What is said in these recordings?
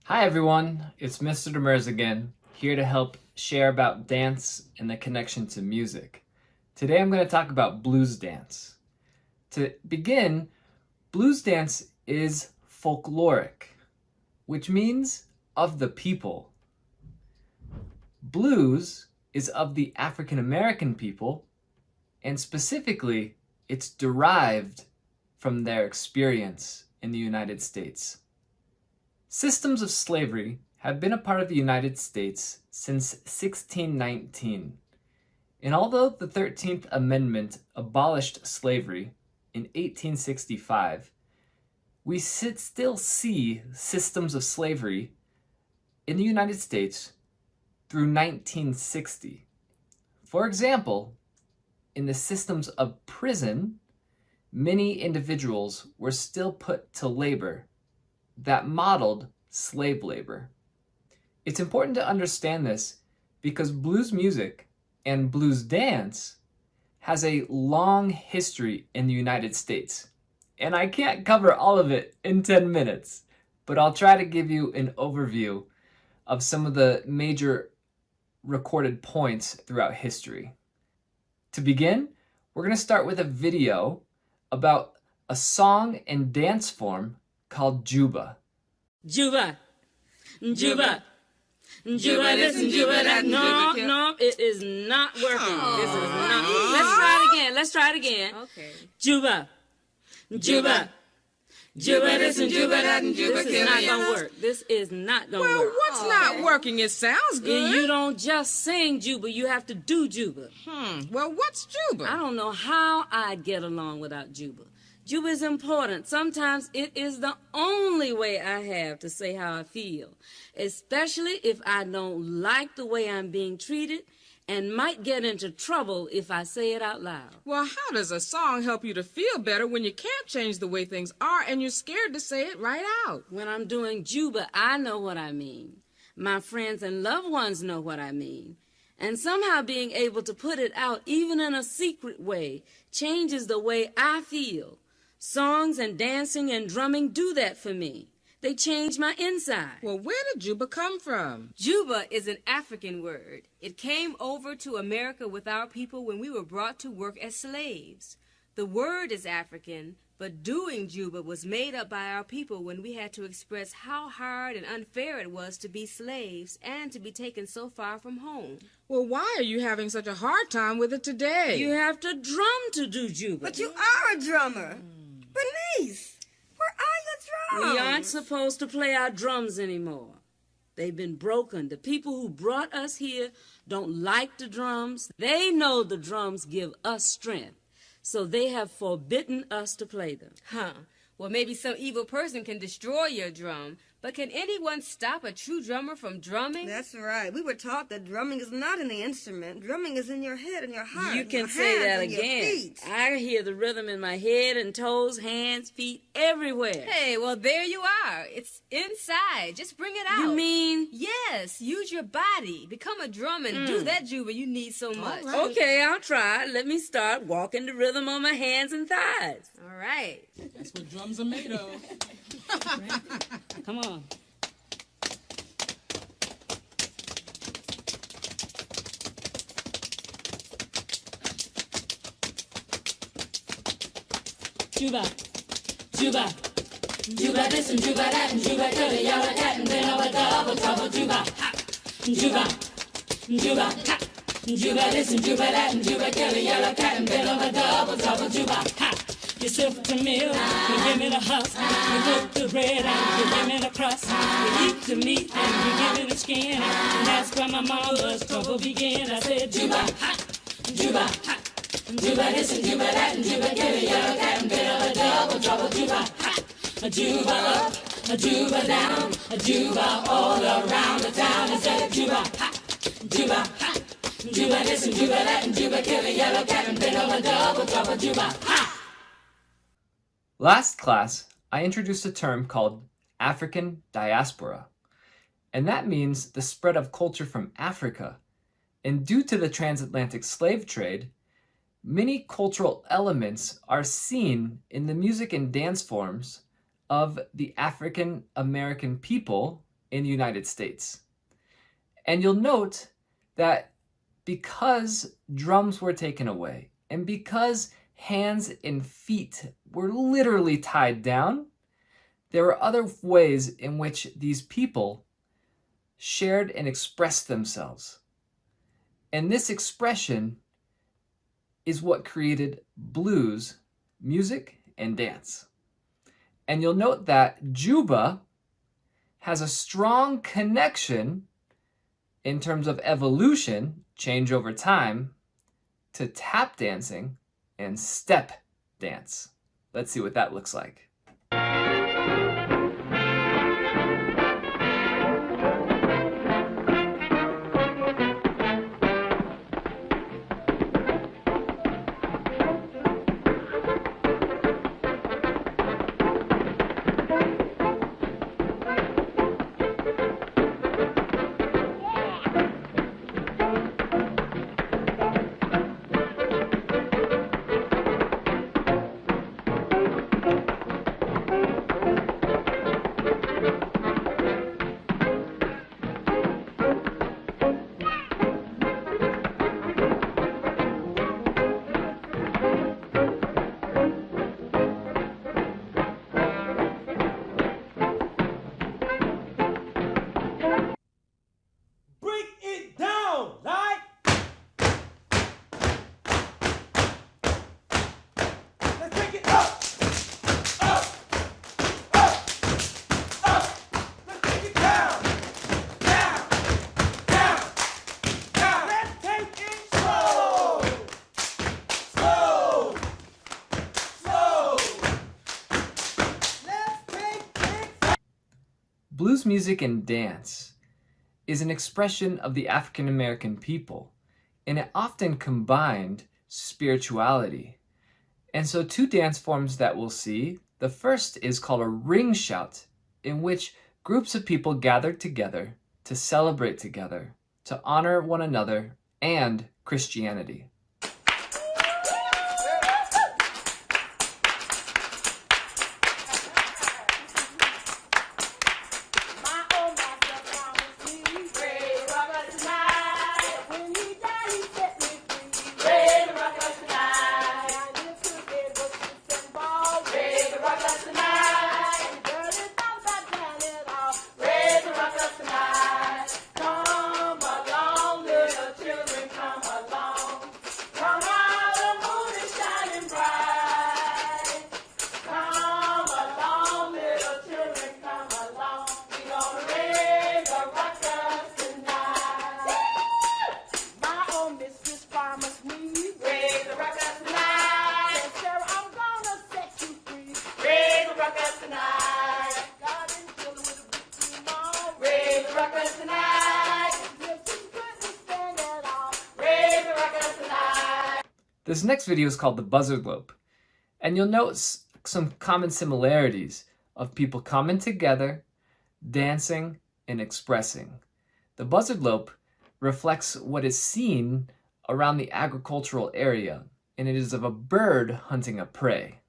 Hi everyone, it's Mr. Demers again, here to help share about dance and the connection to music. Today I'm going to talk about blues dance. To begin, blues dance is folkloric, which means of the people. Blues is of the African American people, and specifically, it's derived from their experience in the United States. Systems of slavery have been a part of the United States since 1619. And although the 13th Amendment abolished slavery in 1865, we still see systems of slavery in the United States through 1960. For example, in the systems of prison, many individuals were still put to labor that modeled slave labor. It's important to understand this because blues music and blues dance has a long history in the United States. And I can't cover all of it in 10 minutes, but I'll try to give you an overview of some of the major recorded points throughout history. To begin, we're going to start with a video about a song and dance form called Juba. Juba, Juba, Juba, listen, Juba, that, no, it is not working. This is not, let's try it again. Okay. Juba, Juba, Juba, listen, Juba, that, Juba, this is not gonna work. This is not gonna work. Well, what's not working? It sounds good. You don't just sing Juba, you have to do Juba. Well, what's Juba? I don't know how I'd get along without Juba. Juba is important. Sometimes it is the only way I have to say how I feel, especially if I don't like the way I'm being treated and might get into trouble if I say it out loud. Well, how does a song help you to feel better when you can't change the way things are and you're scared to say it right out? When I'm doing Juba, I know what I mean. My friends and loved ones know what I mean. And somehow being able to put it out, even in a secret way, changes the way I feel. Songs and dancing and drumming do that for me. They change my inside. Well, where did Juba come from? Juba is an African word. It came over to America with our people when we were brought to work as slaves. The word is African, but doing Juba was made up by our people when we had to express how hard and unfair it was to be slaves and to be taken so far from home. Well, why are you having such a hard time with it today? You have to drum to do Juba. But you are a drummer. Bernice, where are your drums? We aren't supposed to play our drums anymore. They've been broken. The people who brought us here don't like the drums. They know the drums give us strength, so they have forbidden us to play them. Well, maybe some evil person can destroy your drum, but can anyone stop a true drummer from drumming? That's right. We were taught that drumming is not in the instrument. Drumming is in your head and your heart. You can your say that hands and again. Your feet. I hear the rhythm in my head and toes, hands, feet, everywhere. Hey, well, there you are. It's inside. Just bring it out. You mean? Yes, use your body. Become a drummer and do that Juba you need so much. right. Okay, I'll try. Let me start walking the rhythm on my hands and thighs. All right. That's what drums are made of. Come on. Juba, Juba, Juba this and Juba that and Juba till the yellow cat and then over double trouble. Juba, ha, Juba, Juba, ha, Juba this and Juba that and Juba till the yellow cat and then over double trouble. Juba, ha. You sift the meal, you give me the husk, you cook the bread and you give me the crust. You eat the meat and you give me the skin, and that's where my mama's trouble began. I said Juba, ha, Juba, ha. Juba this and Juba that and Juba give a yellow cat and bit of a double trouble. Juba, ha, a Juba up, a Juba down, a Juba all around the town. I said Juba, ha, Juba, ha, Juba this and Juba that and Juba give a yellow cat and bit of a double trouble. Juba, ha. Last class, I introduced a term called African Diaspora, and that means the spread of culture from Africa. And due to the transatlantic slave trade, many cultural elements are seen in the music and dance forms of the African American people in the United States. And you'll note that because drums were taken away and because hands and feet were literally tied down, there were other ways in which these people shared and expressed themselves. And this expression is what created blues music and dance. And you'll note that Juba has a strong connection in terms of evolution, change over time, to tap dancing and step dance. Let's see what that looks like. Blues music and dance is an expression of the African American people, and it often combined spirituality. And so two dance forms that we'll see, the first is called a ring shout, in which groups of people gathered together to celebrate together, to honor one another and Christianity. This next video is called the Buzzard Lope, and you'll note some common similarities of people coming together, dancing, and expressing. The Buzzard Lope reflects what is seen around the agricultural area, and it is of a bird hunting a prey.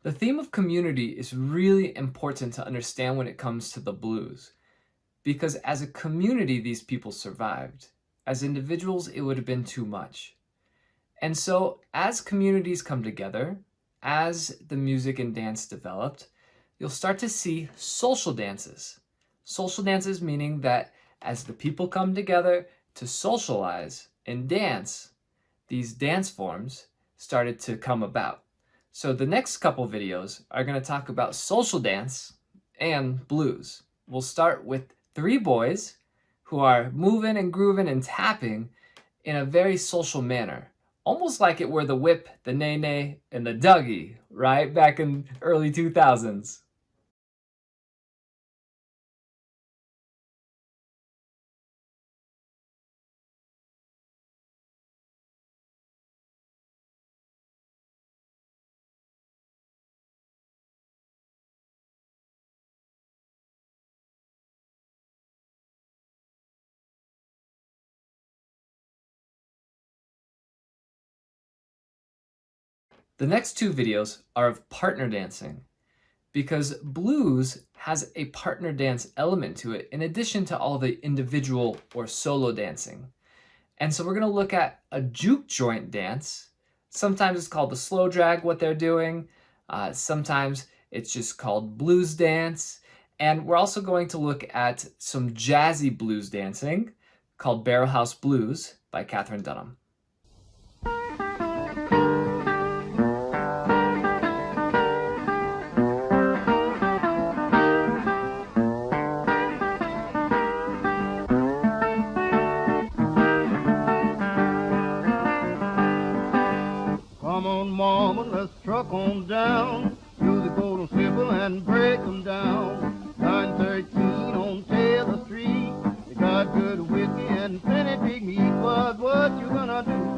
The theme of community is really important to understand when it comes to the blues, because as a community these people survived. As individuals it would have been too much. And so as communities come together, as the music and dance developed, you'll start to see social dances. Social dances meaning that as the people come together to socialize and dance, these dance forms started to come about. So the next couple videos are going to talk about social dance and blues. We'll start with 3 boys who are moving and grooving and tapping in a very social manner, almost like it were the whip, the nay-nay, and the Dougie, right? Back in early 2000s. The next two videos are of partner dancing, because blues has a partner dance element to it in addition to all the individual or solo dancing. And so we're going to look at a juke joint dance. Sometimes it's called the slow drag, what they're doing. Sometimes it's just called blues dance. And we're also going to look at some jazzy blues dancing called Barrel House Blues by Katherine Dunham. Come on, mama, let's truck on down to the Golden Slipper and break them down. 913 on Taylor Street. They got good whiskey and plenty big meat, but what you gonna do?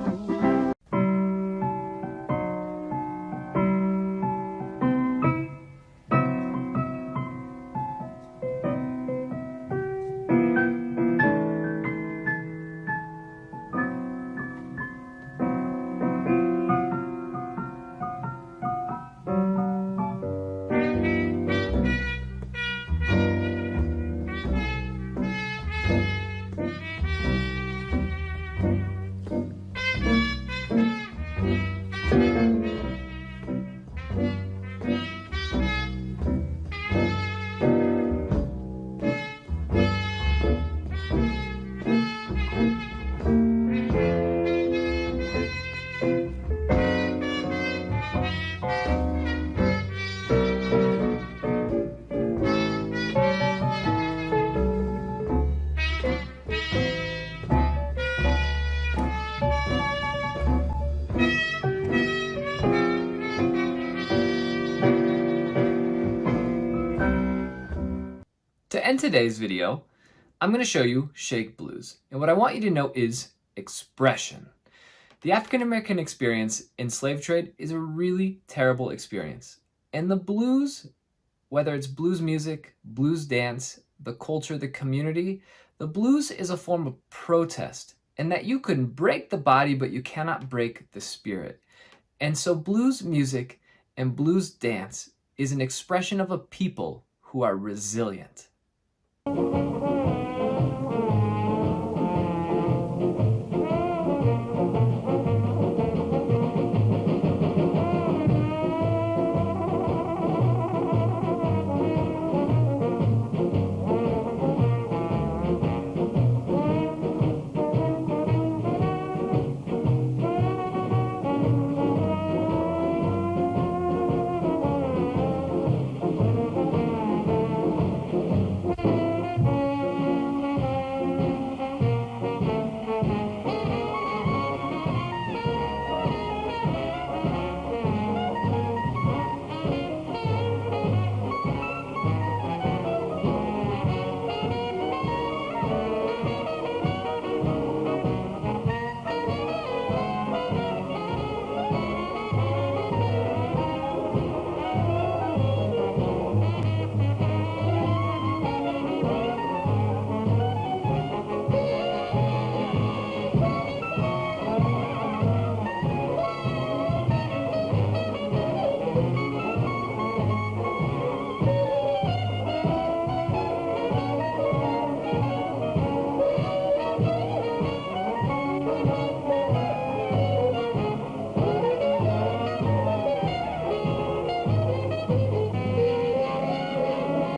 To end today's video, I'm going to show you shake blues. And what I want you to know is expression. The African American experience in slave trade is a really terrible experience. And the blues, whether it's blues music, blues dance, the culture, the community, the blues is a form of protest, and that you can break the body, but you cannot break the spirit. And so blues music and blues dance is an expression of a people who are resilient.